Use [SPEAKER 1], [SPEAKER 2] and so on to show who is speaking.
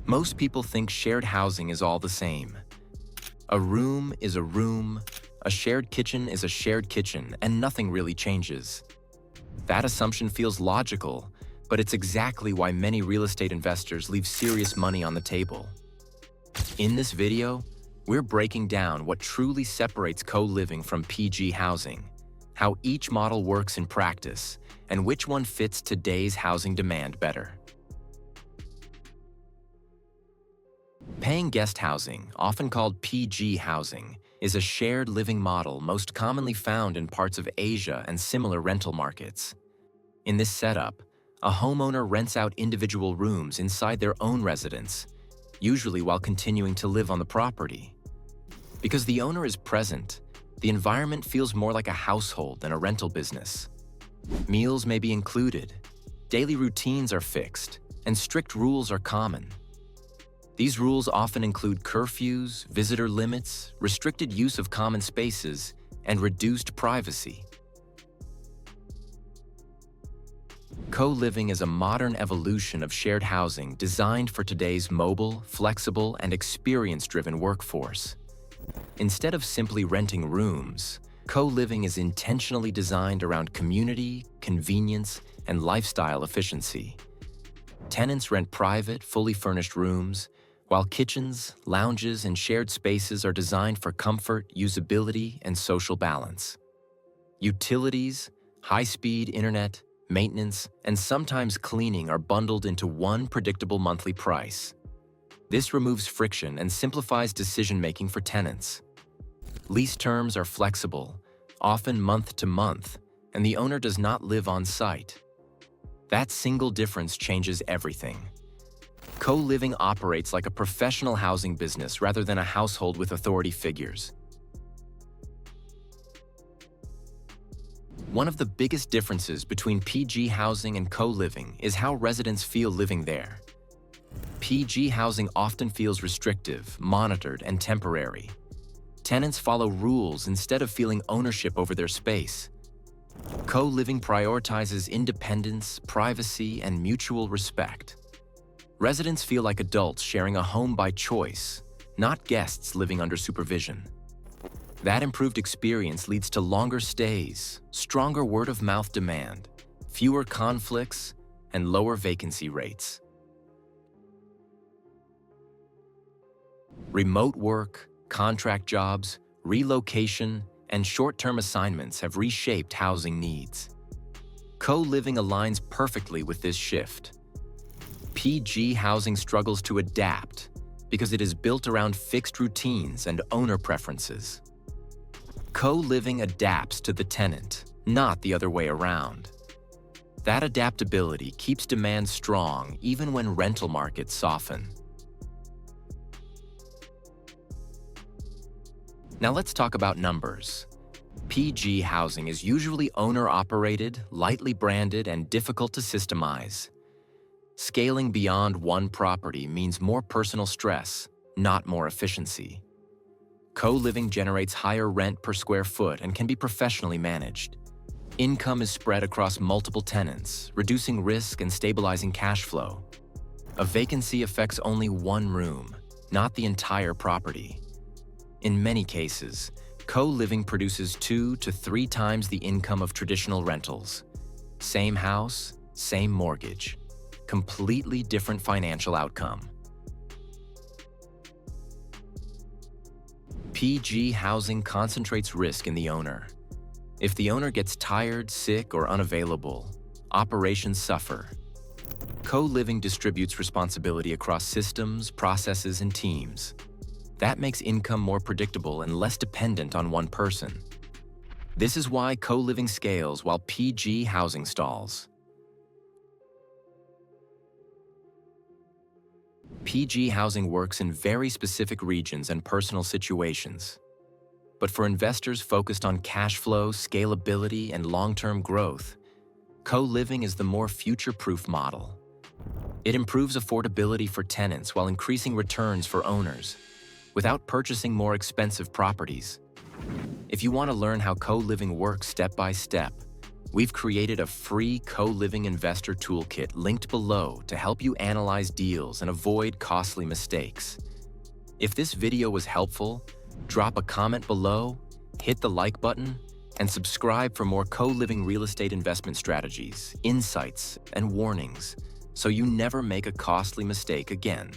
[SPEAKER 1] Most people think shared housing is all the same. A room is a room, a shared kitchen is a shared kitchen, and nothing really changes. That assumption feels logical, but it's exactly why many real estate investors leave serious money on the table. In this video, we're breaking down what truly separates co-living from PG housing, how each model works in practice, and which one fits today's housing demand better. Paying guest housing, often called PG housing, is a shared living model most commonly found in parts of Asia and similar rental markets. In this setup, a homeowner rents out individual rooms inside their own residence, usually while continuing to live on the property. Because the owner is present, the environment feels more like a household than a rental business. Meals may be included, daily routines are fixed, and strict rules are common. These rules often include curfews, visitor limits, restricted use of common spaces, and reduced privacy. Co-living is a modern evolution of shared housing designed for today's mobile, flexible, and experience-driven workforce. Instead of simply renting rooms, co-living is intentionally designed around community, convenience, and lifestyle efficiency. Tenants rent private, fully furnished rooms, while kitchens, lounges, and shared spaces are designed for comfort, usability, and social balance. Utilities, high-speed internet, maintenance, and sometimes cleaning are bundled into one predictable monthly price. This removes friction and simplifies decision-making for tenants. Lease terms are flexible, often month to month, and the owner does not live on site. That single difference changes everything. Co-living operates like a professional housing business rather than a household with authority figures. One of the biggest differences between PG housing and co-living is how residents feel living there. PG housing often feels restrictive, monitored, and temporary. Tenants follow rules instead of feeling ownership over their space. Co-living prioritizes independence, privacy, and mutual respect. Residents feel like adults sharing a home by choice, not guests living under supervision. That improved experience leads to longer stays, stronger word-of-mouth demand, fewer conflicts, and lower vacancy rates. Remote work, contract jobs, relocation, and short-term assignments have reshaped housing needs. Co-living aligns perfectly with this shift. PG housing struggles to adapt because it is built around fixed routines and owner preferences. Co-living adapts to the tenant, not the other way around. That adaptability keeps demand strong even when rental markets soften. Now let's talk about numbers. PG housing is usually owner-operated, lightly branded, and difficult to systemize. Scaling beyond one property means more personal stress, not more efficiency. Co-living generates higher rent per square foot and can be professionally managed. Income is spread across multiple tenants, reducing risk and stabilizing cash flow. A vacancy affects only one room, not the entire property. In many cases, co-living produces 2 to 3 times the income of traditional rentals. Same house, same mortgage. Completely different financial outcome. PG housing concentrates risk in the owner. If the owner gets tired, sick, or unavailable, operations suffer. Co-living distributes responsibility across systems, processes, and teams. That makes income more predictable and less dependent on one person. This is why co-living scales while PG housing stalls. PG housing works in very specific regions and personal situations. But for investors focused on cash flow, scalability, and long-term growth, co-living is the more future-proof model. It improves affordability for tenants while increasing returns for owners, without purchasing more expensive properties. If you want to learn how co-living works step by step, We've created a free co-living investor toolkit linked below to help you analyze deals and avoid costly mistakes. If this video was helpful, drop a comment below, hit the like button, and subscribe for more co-living real estate investment strategies, insights, and warnings, so you never make a costly mistake again.